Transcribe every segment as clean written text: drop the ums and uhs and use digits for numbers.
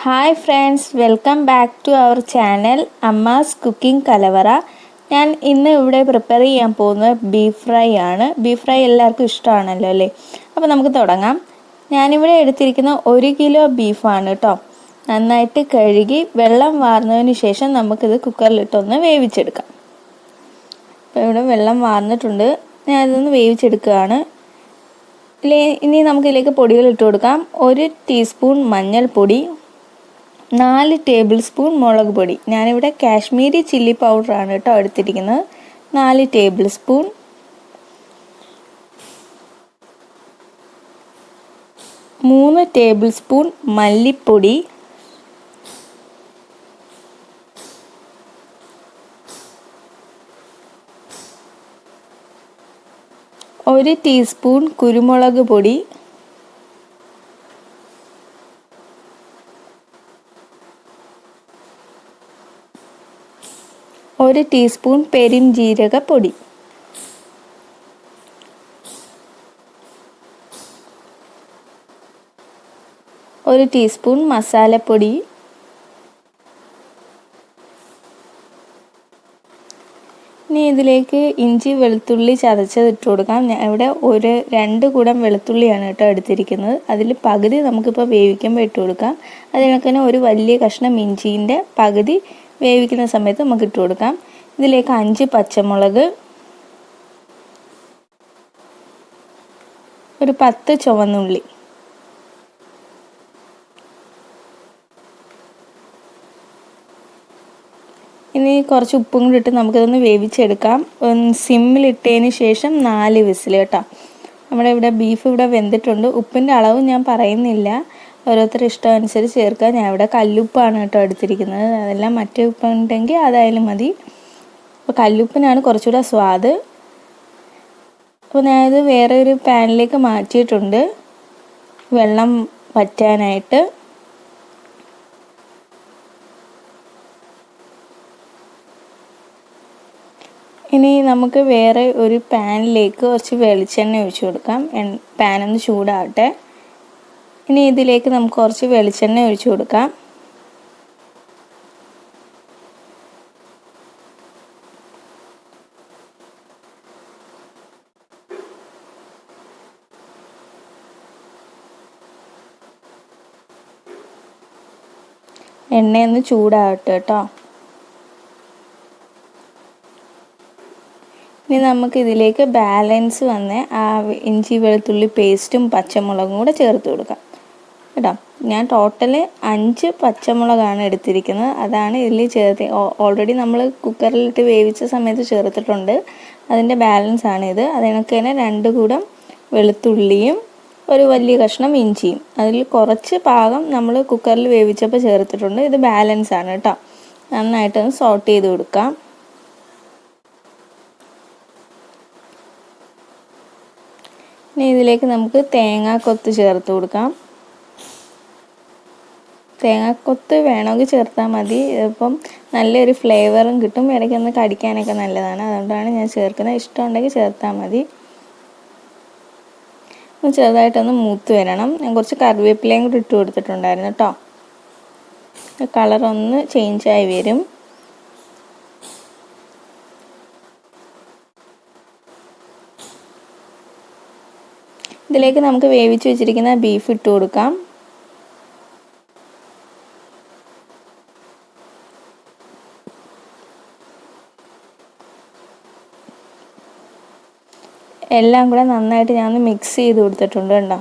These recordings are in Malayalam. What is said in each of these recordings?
Hi friends, welcome back to our channel Amma's cooking Kalavara. ഞാൻ ഇന്ന് ഇവിടെ പ്രിപ്പയർ ചെയ്യാൻ പോകുന്നത് ബീഫ് ഫ്രൈ ആണ്. ബീഫ് ഫ്രൈ എല്ലാവർക്കും ഇഷ്ടമാണല്ലോ അല്ലേ? അപ്പോൾ നമുക്ക് തുടങ്ങാം. ഞാനിവിടെ എടുത്തിരിക്കുന്ന 1 കിലോ ബീഫാണ് കേട്ടോ. നന്നായിട്ട് കഴുകി വെള്ളം വാർന്നതിന് ശേഷം നമുക്കിത് കുക്കറിലിട്ടൊന്ന് വേവിച്ചെടുക്കാം. അപ്പോൾ ഇവിടെ വെള്ളം വാർന്നിട്ടുണ്ട്, ഞാനിതൊന്ന് വേവിച്ചെടുക്കുകയാണ്. ഇനി നമുക്കിതിലേക്ക് പൊടികൾ ഇട്ട് കൊടുക്കാം. 1 ടീസ്പൂൺ മഞ്ഞൾപ്പൊടി, 4 ടേബിൾ സ്പൂൺ മുളക് പൊടി. ഞാനിവിടെ കാശ്മീരി ചില്ലി പൗഡറാണ് കേട്ടോ എടുത്തിരിക്കുന്നത്. 4 ടേബിൾ സ്പൂൺ. മൂന്ന് ടേബിൾ സ്പൂൺ മല്ലിപ്പൊടി, 1 ടീസ്പൂൺ കുരുമുളക് പൊടി, 1 ടീസ്പൂൺ പെരിഞ്ജീരകപ്പൊടി, 1 ടീസ്പൂൺ മസാലപ്പൊടി, ഇനി ഇതിലേക്ക് ഇഞ്ചി വെളുത്തുള്ളി ചതച്ചത് ഇട്ട് കൊടുക്കാം. ഞാൻ ഇവിടെ 2 കുടം വെളുത്തുള്ളിയാണ് കേട്ടോ എടുത്തിരിക്കുന്നത്. അതിൽ പകുതി നമുക്കിപ്പോൾ വേവിക്കുമ്പോൾ ഇട്ട് കൊടുക്കാം. അതിനൊക്കെ തന്നെ ഒരു വലിയ കഷ്ണം ഇഞ്ചീൻ്റെ പകുതി വേവിക്കുന്ന സമയത്ത് നമുക്ക് ഇട്ട് കൊടുക്കാം. ഇതിലേക്ക് 5 പച്ചമുളക്, ഒരു 10 ചുവന്നുള്ളി, ഇനി കുറച്ച് ഉപ്പും കൂടി ഇട്ട് നമുക്കിതൊന്ന് വേവിച്ചെടുക്കാം. സിമ്മിലിട്ടതിന് ശേഷം 4 വിസിൽ കേട്ടോ. നമ്മുടെ ഇവിടെ ബീഫ് ഇവിടെ വെന്തിട്ടുണ്ട്. ഉപ്പിൻ്റെ അളവ് ഞാൻ പറയുന്നില്ല, ഓരോരുത്തരുടെ ഇഷ്ടം അനുസരിച്ച് ചേർക്കുക. ഞാൻ ഇവിടെ കല്ലുപ്പാണ് കേട്ടോ എടുത്തിരിക്കുന്നത്. അതെല്ലാം മറ്റേ ഉപ്പുണ്ടെങ്കിൽ അതായാലും മതി. അപ്പോൾ കല്ലുപ്പിനാണ് കുറച്ചുകൂടെ സ്വാദ്. അപ്പോൾ ഞാനിത് വേറെ ഒരു പാനിലേക്ക് മാറ്റിയിട്ടുണ്ട് വെള്ളം വറ്റാനായിട്ട്. ഇനി നമുക്ക് വേറെ ഒരു പാനിലേക്ക് കുറച്ച് വെളിച്ചെണ്ണ ഒഴിച്ചു കൊടുക്കാം. പാനൊന്ന് ചൂടാവട്ടെ. ഇനി ഇതിലേക്ക് നമുക്ക് കുറച്ച് വെളിച്ചെണ്ണ ഒഴിച്ചു കൊടുക്കാം. എണ്ണയൊന്ന് ചൂടാവട്ടെ കേട്ടോ. ഇനി നമുക്ക് ഇതിലേക്ക് ബാലൻസ് വന്ന് ആ ഇഞ്ചി വെളുത്തുള്ളി പേസ്റ്റും പച്ചമുളകും കൂടെ ചേർത്ത് കൊടുക്കാം കേട്ടോ. ഞാൻ ടോട്ടൽ 5 പച്ചമുളകാണ് എടുത്തിരിക്കുന്നത്. അതാണ് ഇതിൽ ചേർത്ത്, ഓൾറെഡി നമ്മൾ കുക്കറിലിട്ട് വേവിച്ച സമയത്ത് ചേർത്തിട്ടുണ്ട്. അതിൻ്റെ ബാലൻസ് ആണിത്. അതിനൊക്കെ തന്നെ 2 കുടം വെളുത്തുള്ളിയും ഒരു വലിയ കഷ്ണം ഇഞ്ചിയും. അതിൽ കുറച്ച് ഭാഗം നമ്മൾ കുക്കറിൽ വേവിച്ചപ്പോൾ ചേർത്തിട്ടുണ്ട്. ഇത് ബാലൻസ് ആണ് കേട്ടോ. നന്നായിട്ടൊന്ന് സോട്ട് ചെയ്ത് കൊടുക്കാം. ഇനി ഇതിലേക്ക് നമുക്ക് തേങ്ങാക്കൊത്ത് ചേർത്ത് കൊടുക്കാം. തേങ്ങാക്കൊത്ത് വേണമെങ്കിൽ ചേർത്താൽ മതി. ഇപ്പം നല്ലൊരു ഫ്ലേവറും കിട്ടും, ഇടയ്ക്കൊന്ന് കടിക്കാനൊക്കെ നല്ലതാണ്. അതുകൊണ്ടാണ് ഞാൻ ചേർക്കുന്നത്. ഇഷ്ടമുണ്ടെങ്കിൽ ചേർത്താൽ മതി. ചെറുതായിട്ടൊന്ന് മൂത്ത് വരണം. ഞാൻ കുറച്ച് കറിവേപ്പിലയും കൂടി ഇട്ട് കൊടുത്തിട്ടുണ്ടായിരുന്നു കേട്ടോ. കളറൊന്ന് ചേഞ്ചായി വരും. ഇതിലേക്ക് നമുക്ക് വേവിച്ച് വെച്ചിരിക്കുന്ന ബീഫ് ഇട്ട് കൊടുക്കാം. എല്ലാം കൂടെ നന്നായിട്ട് ഞാൻ മിക്സ് ചെയ്ത് കൊടുത്തിട്ടുണ്ട് കേട്ടോ.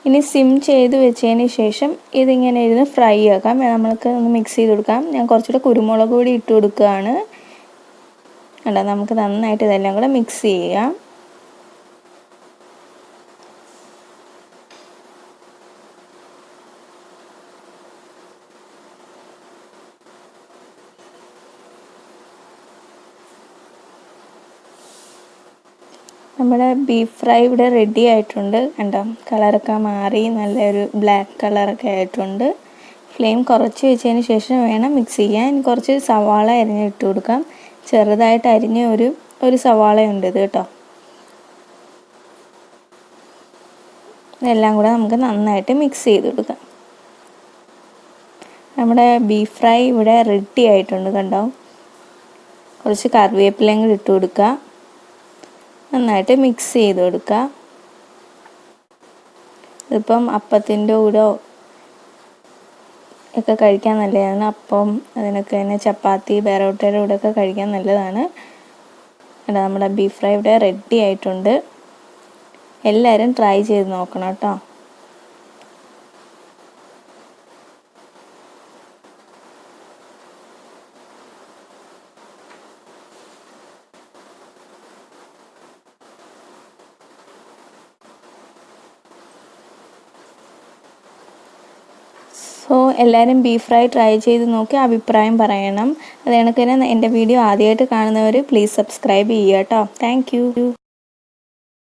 ഇനി സിം ചെയ്ത് വെച്ചതിന് ശേഷം ഇതിങ്ങനെ ഇരുന്ന് ഫ്രൈ ആക്കാം. നമ്മൾക്ക് ഒന്ന് മിക്സ് ചെയ്ത് കൊടുക്കാം. ഞാൻ കുറച്ചുകൂടെ കുരുമുളക് പൊടി ഇട്ട് കൊടുക്കുകയാണ് കേട്ടോ. നമുക്ക് നന്നായിട്ട് ഇതെല്ലാം കൂടെ മിക്സ് ചെയ്യാം. നമ്മുടെ ബീഫ് ഫ്രൈ ഇവിടെ റെഡി ആയിട്ടുണ്ട് കണ്ടോ. കളറൊക്കെ മാറി നല്ലൊരു ബ്ലാക്ക് കളറൊക്കെ ആയിട്ടുണ്ട്. ഫ്ലെയിം കുറച്ച് വെച്ചതിന് ശേഷം വേണം മിക്സ് ചെയ്യാൻ. കുറച്ച് സവാള അരിഞ്ഞിട്ട് കൊടുക്കാം. ചെറുതായിട്ട് അരിഞ്ഞ ഒരു സവാളയുണ്ട് ഇത് കേട്ടോ. ഇതെല്ലാം കൂടെ നമുക്ക് നന്നായിട്ട് മിക്സ് ചെയ്ത് കൊടുക്കാം. നമ്മുടെ ബീഫ് ഫ്രൈ ഇവിടെ റെഡി ആയിട്ടുണ്ട് കണ്ടോ. കുറച്ച് കറിവേപ്പിലയും കൂടി ഇട്ട് കൊടുക്കുക. നന്നായിട്ട് മിക്സ് ചെയ്ത് കൊടുക്കുക. ഇതിപ്പം അപ്പത്തിൻ്റെ കൂടെ ഒക്കെ കഴിക്കാൻ നല്ലതാണ്. അപ്പം അതിനൊക്കെ തന്നെ ചപ്പാത്തി പൊറോട്ടയുടെ കൂടെയൊക്കെ കഴിക്കാൻ നല്ലതാണ്. നമ്മുടെ ബീഫ് ഫ്രൈ ഇവിടെ റെഡി ആയിട്ടുണ്ട്. എല്ലാവരും ട്രൈ ചെയ്ത് നോക്കണം കേട്ടോ. സോ എല്ലാവരും ബീഫ് ഫ്രൈ ട്രൈ ചെയ്ത് നോക്കി അഭിപ്രായം പറയണം. അത് കണക്ക് തന്നെ എൻ്റെ വീഡിയോ ആദ്യമായിട്ട് കാണുന്നവർ പ്ലീസ് സബ്സ്ക്രൈബ് ചെയ്യുക കേട്ടോ. Thank you.